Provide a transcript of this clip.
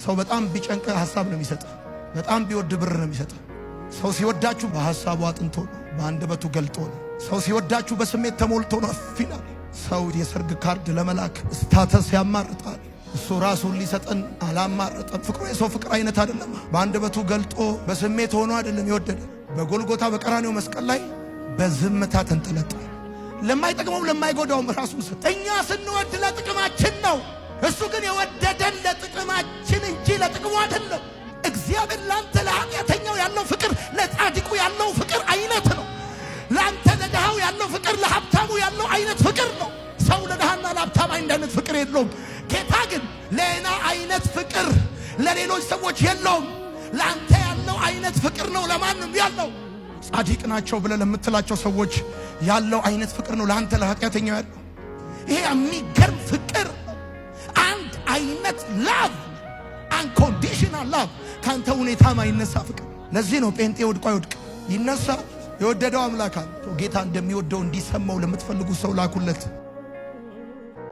ሰው በጣም ቢጨንቅ ሐሳብ ነው የሚሰጥ፣ በጣም ቢወድ ብር ነው የሚሰጥ። ሰው ሲወዳችሁ በሐሳቡ አጥንቶ ነው፣ በአንደበቱ ገልጦ ነው። ሰው ሲወዳችሁ በስሜት ተሞልቶ ነው አፍይላል። ሰው የሰርግ ካርድ ለመላክ ስታተስ ያማርጣል። እሱ ራሱን ሊሰጠን አላማረጠም። ፍቅሩ የሰው ፍቅር አይነት አይደለም። በአንደበቱ ገልጦ በስሜት ሆኖ አይደለም የወደደ። በጎልጎታ በቀራኔው መስቀል ላይ በዝምታ ተንጠለጠለ። ለማይጠቅመው ለማይጎዳውም ራሱን ሰጠ። እኛ ስንወድ ለጥቅማችን ነው። እሱ ግን የወደደን ለጥቅማችን እንጂ ለጥቅሙ አይደለም። እግዚአብሔር ላንተ ለኃጢአተኛው ያለው ፍቅር ለጻድቁ ያለው ፍቅር አይነት ነው። ላንተ ለድሃው ያለው ፍቅር ለሀብታሙ ያለው አይነት ፍቅር ነው። ሰው ለድሃና ለሀብታም አይነት ፍቅር የለውም። ጌታ ግን ሌላ አይነት ፍቅር ለሌሎች ሰዎች የለውም። ላንተ ያለው አይነት ፍቅር ነው ለማንም ያለው። ጻድቅ ናቸው ብለህ ለምትላቸው ሰዎች ያለው አይነት ፍቅር ነው ላንተ ለኃጢአተኛው ያለው። ይሄ የሚገርም ፍቅር፣ አንድ አይነት ላቭ፣ አንኮንዲሽናል ላቭ፣ ካንተ ሁኔታ ማይነሳ ፍቅር። ለዚህ ነው ጴንጤ ወድቆ አይወድቅ፣ ይነሳ። የወደደው አምላክ አለ። ጌታ እንደሚወደው እንዲሰማው ለምትፈልጉ ሰው ላኩለት።